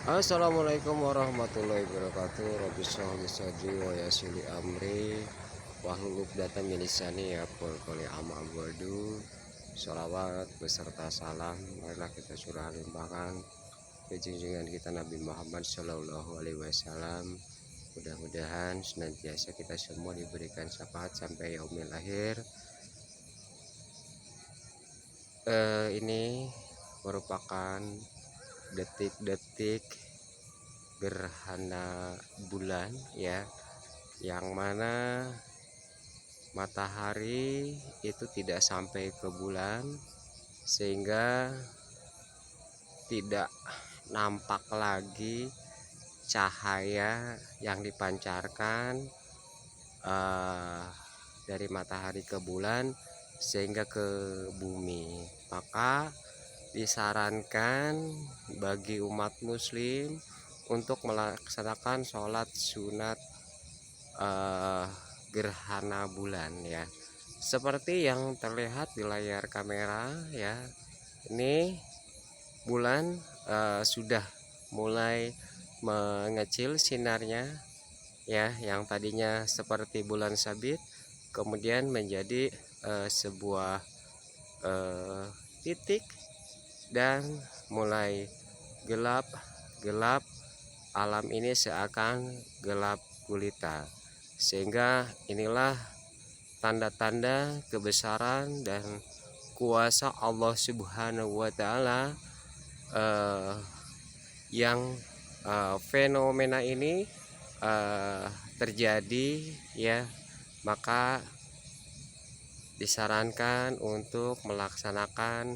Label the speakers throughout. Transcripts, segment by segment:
Speaker 1: Assalamualaikum warahmatullahi wabarakatuh. Rabbi shrah li sadri wa yassir li amri wahlul 'uqdatam min lisani yafqahu qawli. Amma ba'du. Sholawat beserta salam marilah kita curah limpahkan ke junjungan kita Nabi Muhammad Shallallahu Alaihi Wasallam. Mudah-mudahan senantiasa kita semua diberikan syafaat sampai yaumil akhir. Ini merupakan detik-detik gerhana bulan ya, yang mana matahari itu tidak sampai ke bulan sehingga tidak nampak lagi cahaya yang dipancarkan dari matahari ke bulan sehingga ke bumi. Maka disarankan bagi umat muslim untuk melaksanakan sholat sunat gerhana bulan ya, seperti yang terlihat di layar kamera ya. Ini bulan sudah mulai mengecil sinarnya ya, yang tadinya seperti bulan sabit kemudian menjadi sebuah titik dan mulai gelap. Alam ini seakan gelap gulita, sehingga inilah tanda-tanda kebesaran dan kuasa Allah Subhanahu wa Ta'ala yang fenomena ini terjadi ya. Maka disarankan untuk melaksanakan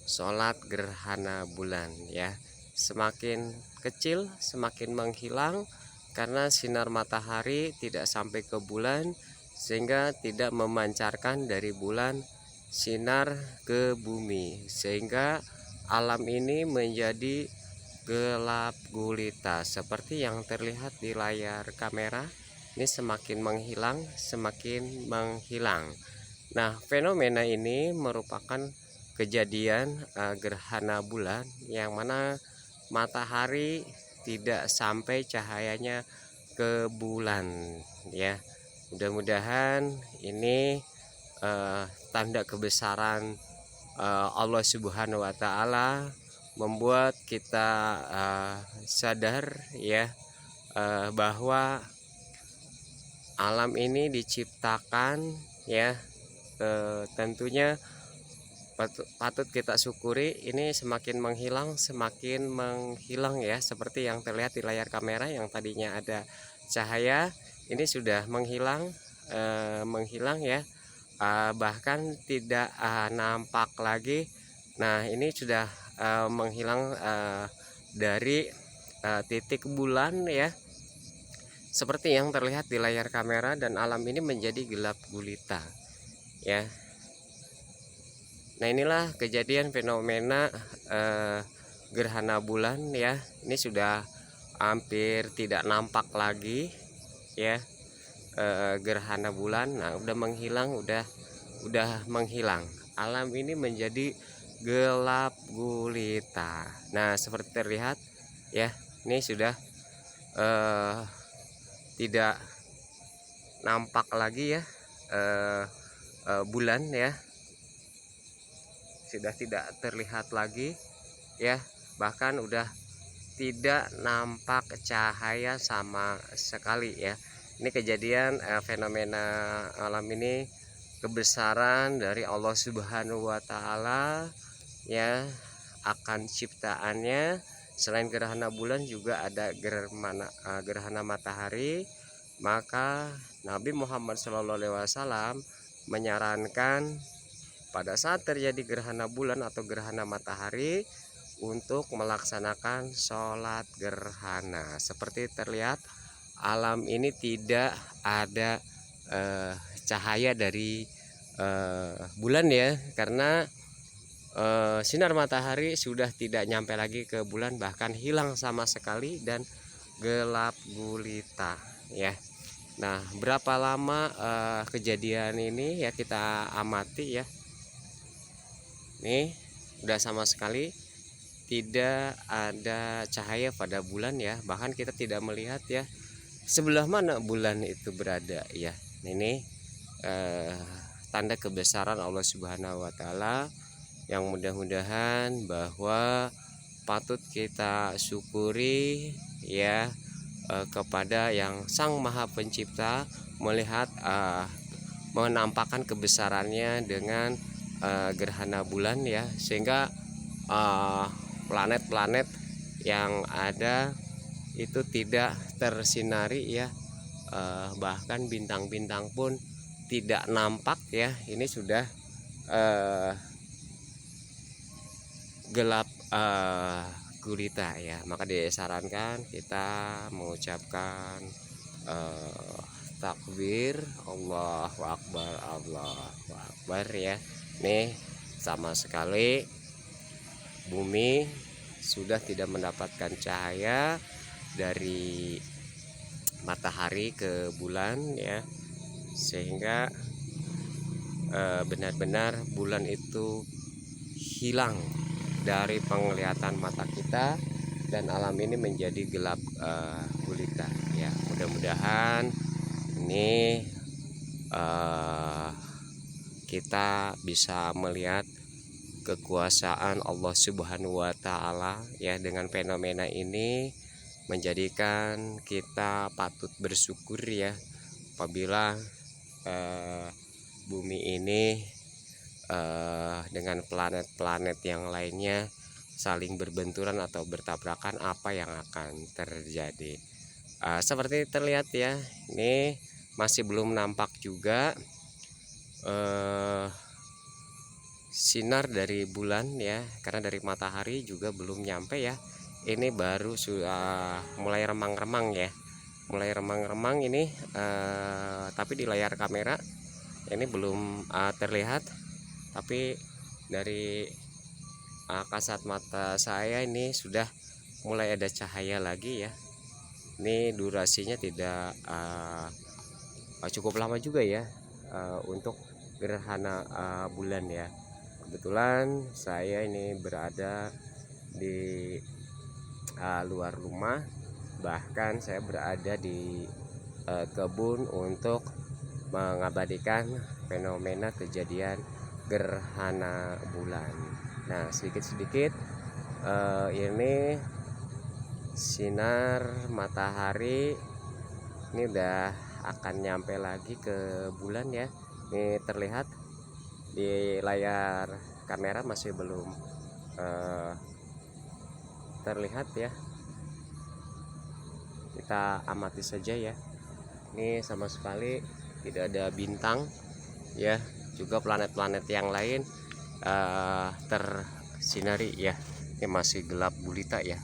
Speaker 1: sholat gerhana bulan ya. Semakin kecil semakin menghilang karena sinar matahari tidak sampai ke bulan, sehingga tidak memancarkan dari bulan sinar ke bumi, sehingga alam ini menjadi gelap gulita seperti yang terlihat di layar kamera. Ini semakin menghilang. Nah, fenomena ini merupakan kejadian gerhana bulan yang mana matahari tidak sampai cahayanya ke bulan ya. Mudah-mudahan ini tanda kebesaran Allah Subhanahu wa Ta'ala, membuat kita sadar ya, bahwa alam ini diciptakan ya, tentunya patut kita syukuri. Ini semakin menghilang ya, seperti yang terlihat di layar kamera. Yang tadinya ada cahaya ini sudah menghilang ya, bahkan tidak nampak lagi. Nah, ini sudah menghilang dari titik bulan ya, seperti yang terlihat di layar kamera, dan alam ini menjadi gelap gulita ya. Nah, inilah kejadian fenomena gerhana bulan ya. Ini sudah hampir tidak nampak lagi ya, gerhana bulan. Nah, udah menghilang. Alam ini menjadi gelap gulita. Nah, seperti terlihat ya, ini sudah tidak nampak lagi ya bulan ya, sudah tidak terlihat lagi ya, bahkan udah tidak nampak cahaya sama sekali ya. Ini kejadian fenomena alam ini kebesaran dari Allah Subhanahu wa Ta'ala ya, akan ciptaannya. Selain gerhana bulan juga ada gerhana matahari. Maka Nabi Muhammad SAW menyarankan pada saat terjadi gerhana bulan atau gerhana matahari untuk melaksanakan sholat gerhana. Seperti terlihat, alam ini tidak ada cahaya dari bulan ya, karena sinar matahari sudah tidak nyampe lagi ke bulan, bahkan hilang sama sekali dan gelap gulita ya. Nah, berapa lama kejadian ini ya kita amati ya. Nih udah sama sekali tidak ada cahaya pada bulan ya, bahkan kita tidak melihat ya sebelah mana bulan itu berada ya. Ini tanda kebesaran Allah Subhanahu wa taala yang mudah-mudahan bahwa patut kita syukuri ya, kepada yang Sang Maha Pencipta, melihat menampakkan kebesarannya dengan gerhana bulan ya, sehingga planet-planet yang ada itu tidak tersinari ya, bahkan bintang-bintang pun tidak nampak ya. Ini sudah gelap gulita ya, maka disarankan kita mengucapkan takbir Allahu Akbar ya. Nih sama sekali bumi sudah tidak mendapatkan cahaya dari matahari ke bulan ya, sehingga benar-benar bulan itu hilang dari penglihatan mata kita dan alam ini menjadi gelap gulita ya. Mudah-mudahan ini kita bisa melihat kekuasaan Allah Subhanahu wa taala ya, dengan fenomena ini menjadikan kita patut bersyukur ya, apabila bumi ini dengan planet-planet yang lainnya saling berbenturan atau bertabrakan, apa yang akan terjadi. Seperti terlihat ya, ini masih belum nampak juga sinar dari bulan ya, karena dari matahari juga belum nyampe ya. Ini baru sudah mulai remang-remang ya, mulai remang-remang ini, tapi di layar kamera ini belum terlihat, tapi dari kasat mata saya ini sudah mulai ada cahaya lagi ya. Ini durasinya tidak cukup lama juga ya untuk gerhana bulan ya. Kebetulan saya ini berada di luar rumah, bahkan saya berada di kebun untuk mengabadikan fenomena kejadian gerhana bulan. Nah, sedikit-sedikit ini sinar matahari ini udah akan nyampe lagi ke bulan ya. Ini terlihat di layar kamera masih belum terlihat ya. Kita amati saja ya. Ini sama sekali tidak ada bintang ya, juga planet-planet yang lain tersinari ya. Ini masih gelap gulita ya.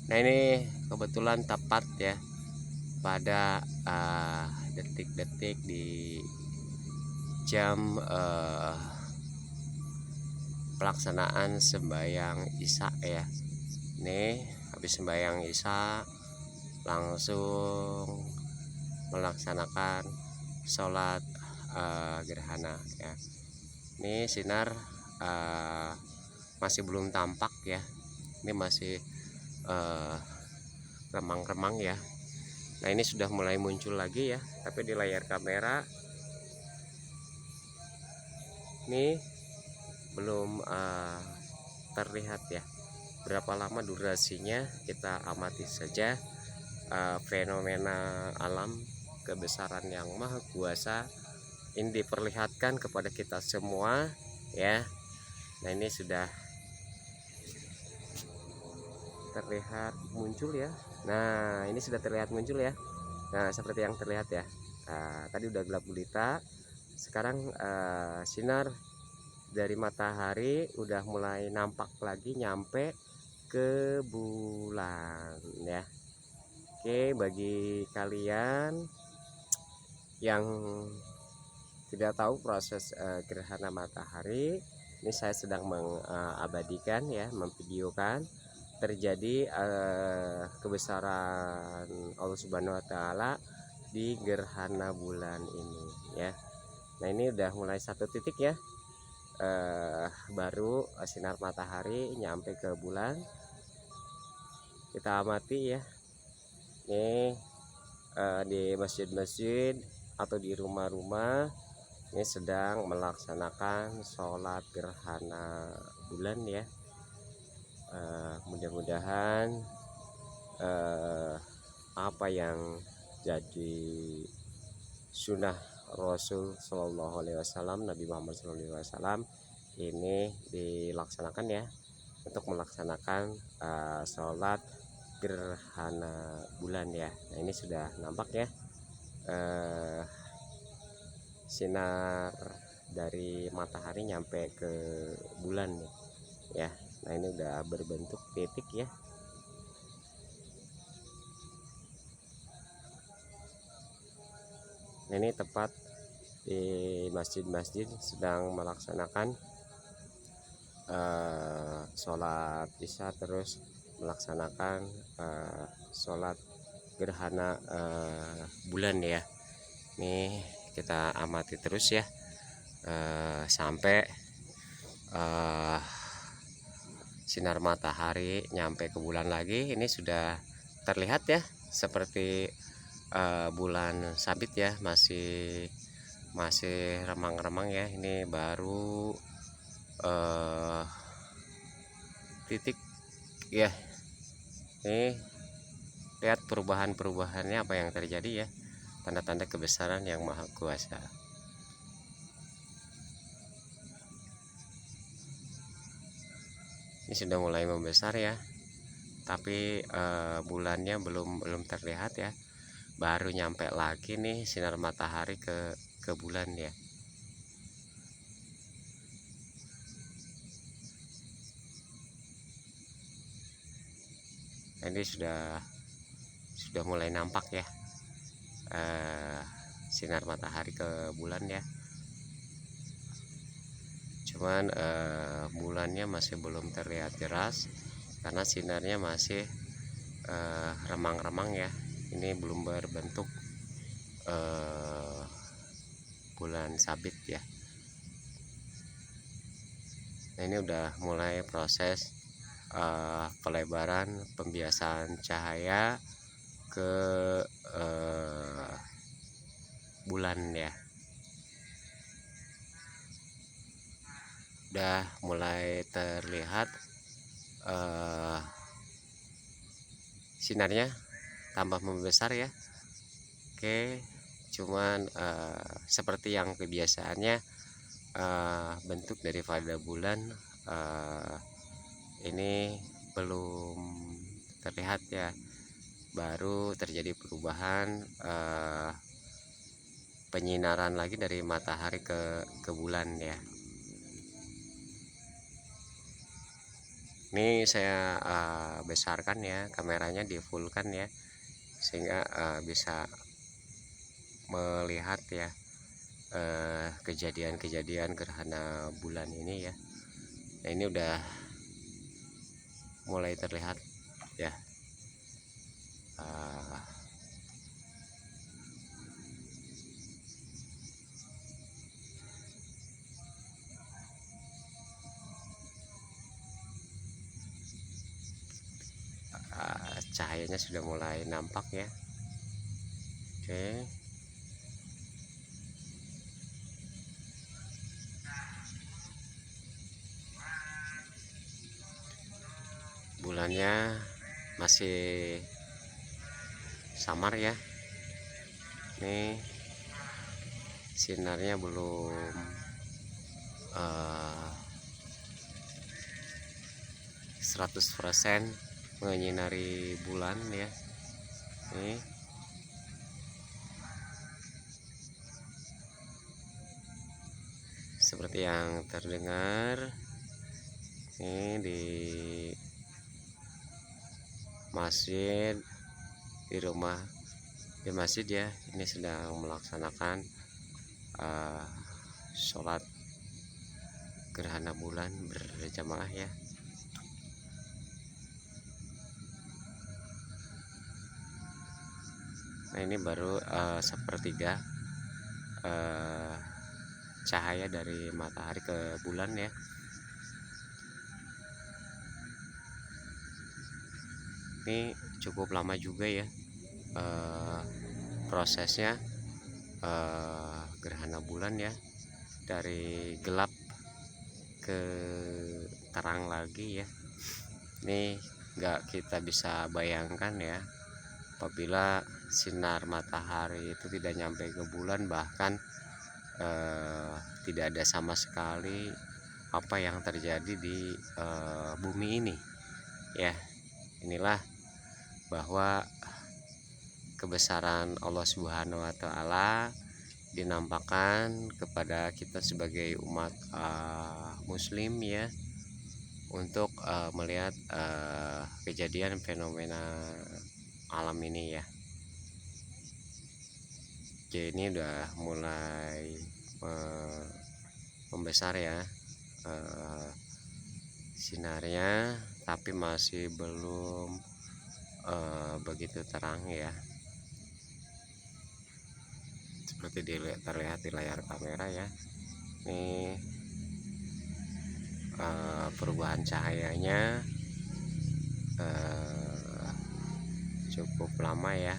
Speaker 1: Nah, ini kebetulan tepat ya pada detik-detik di jam pelaksanaan sembahyang Isya ya. Nih habis sembahyang Isya langsung melaksanakan sholat gerhana ya. Ini sinar masih belum tampak ya, ini masih remang-remang ya. Nah, ini sudah mulai muncul lagi ya, tapi di layar kamera ini belum terlihat ya. Berapa lama durasinya kita amati saja fenomena alam kebesaran yang maha kuasa ini diperlihatkan kepada kita semua ya. Nah, ini sudah terlihat muncul ya. Nah, ini sudah terlihat muncul ya. Nah, seperti yang terlihat ya. Tadi udah gelap gulita, sekarang sinar dari matahari udah mulai nampak lagi nyampe ke bulan ya. Oke, bagi kalian yang tidak tahu proses gerhana matahari, ini saya sedang mengabadikan ya, memvideokan terjadi kebesaran Allah Subhanahu wa taala di gerhana bulan ini ya. Nah ini udah mulai satu titik ya, baru sinar matahari nyampe ke bulan. Kita amati ya, ini di masjid-masjid atau di rumah-rumah ini sedang melaksanakan sholat gerhana bulan ya. Mudah-mudahan apa yang jadi sunnah Rasul Shallallahu Alaihi Wasallam, Nabi Muhammad Shallallahu Alaihi Wasallam ini dilaksanakan ya, untuk melaksanakan sholat gerhana bulan ya. Nah ini sudah nampak ya, sinar dari matahari nyampe ke bulan ya. Nah ini udah berbentuk titik ya. Nah, ini tepat di masjid-masjid sedang melaksanakan sholat isya, terus melaksanakan sholat gerhana bulan ya. Ini kita amati terus ya, sampai sinar matahari nyampe ke bulan lagi. Ini sudah terlihat ya, seperti bulan sabit ya, masih remang-remang ya. Ini baru titik ya. Ini lihat perubahannya apa yang terjadi ya, tanda-tanda kebesaran yang maha kuasa. Ini sudah mulai membesar ya, tapi bulannya belum terlihat ya. Baru nyampe lagi nih sinar matahari ke bulan ya. Ini sudah mulai nampak ya, sinar matahari ke bulan ya. Cuman bulannya masih belum terlihat jelas karena sinarnya masih remang-remang ya. Ini belum berbentuk bulan sabit ya. Nah ini udah mulai proses pelebaran pembiasaan cahaya ke bulan ya. Udah mulai terlihat sinarnya tambah membesar ya. Oke, cuman seperti yang kebiasaannya, bentuk daripada bulan ini belum terlihat ya. Baru terjadi perubahan penyinaran lagi dari matahari ke bulan ya. Ini saya besarkan ya, kameranya di full kan ya, sehingga bisa melihat ya kejadian-kejadian gerhana bulan ini ya. Nah ini udah mulai terlihat ya, cahayanya sudah mulai nampak ya. Oke, bulannya masih samar ya. Nih sinarnya belum 100% menyinari bulan ya. Nih seperti yang terdengar ini di masjid, di rumah, di masjid ya, ini sedang melaksanakan sholat gerhana bulan berjamaah ya. Nah ini baru sepertiga cahaya dari matahari ke bulan ya. Ini cukup lama juga ya prosesnya, gerhana bulan ya, dari gelap ke terang lagi ya. Ini nggak kita bisa bayangkan ya, apabila sinar matahari itu tidak nyampe ke bulan, bahkan tidak ada sama sekali apa yang terjadi di bumi ini ya. Inilah bahwa kebesaran Allah Subhanahu wa Ta'ala dinampakkan kepada kita sebagai umat muslim ya, untuk melihat kejadian fenomena alam ini ya. Jadi ini udah mulai membesar ya sinarnya, tapi masih belum begitu terang ya, seperti terlihat di layar kamera ya. Ini perubahan cahayanya cukup lama ya.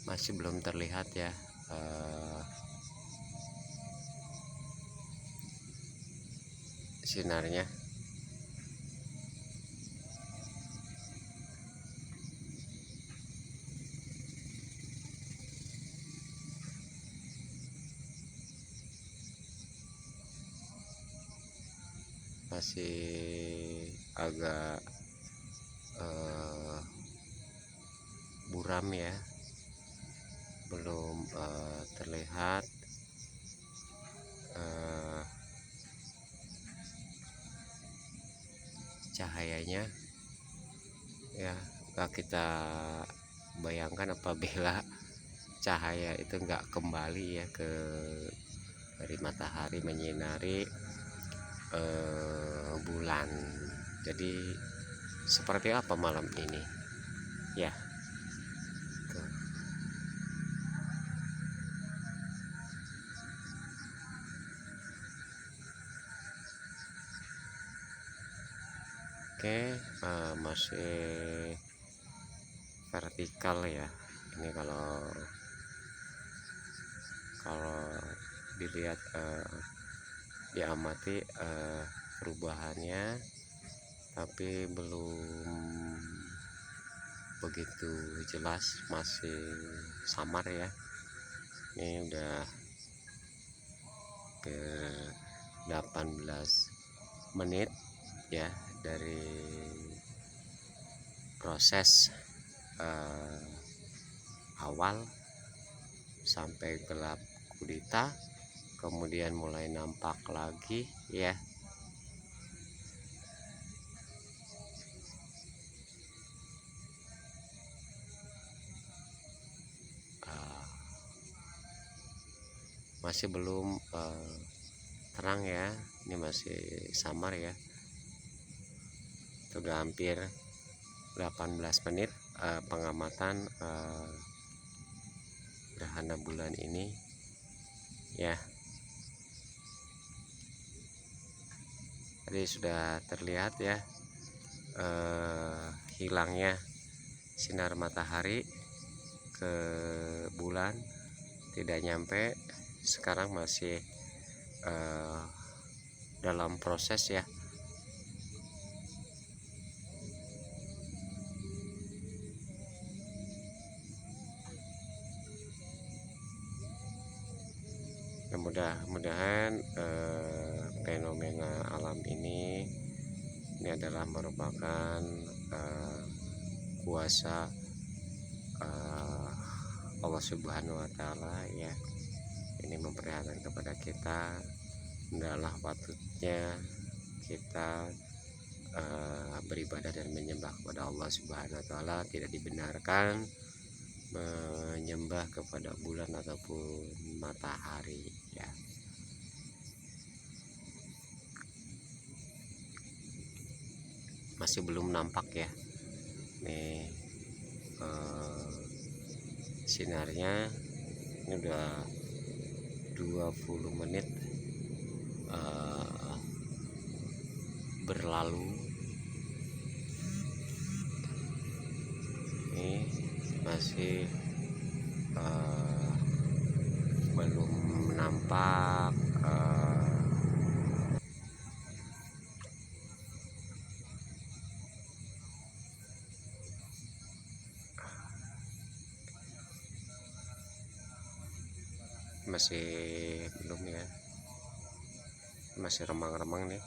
Speaker 1: Masih belum terlihat ya sinarnya. Masih agak buram ya, belum terlihat cahayanya ya. Nggak kita bayangkan apabila cahaya itu nggak kembali ya ke dari matahari menyinari bulan. Jadi seperti apa malam ini ya. Tuh. Oke, masih vertikal ya. Ini kalau dilihat diamati perubahannya, tapi belum begitu jelas, masih samar ya. Ini udah ke 18 menit ya dari proses awal sampai gelap gulita, kemudian mulai nampak lagi ya. Masih belum terang ya, ini masih samar ya. Sudah hampir 18 menit pengamatan gerhana bulan ini ya. Tadi sudah terlihat ya hilangnya sinar matahari ke bulan, tidak nyampe. Sekarang masih dalam proses ya. Mudah-mudahan fenomena alam ini adalah merupakan kuasa Allah Subhanahu wa Ta'ala ya. Ini memperlihatkan kepada kita adalah patutnya kita beribadah dan menyembah kepada Allah Subhanahu wa Ta'ala. Tidak dibenarkan menyembah kepada bulan ataupun matahari ya. masih belum nampak ya. Nih sinarnya ini udah 20 menit berlalu. Ini masih belum nampak masih belum ya, masih remang-remang nih.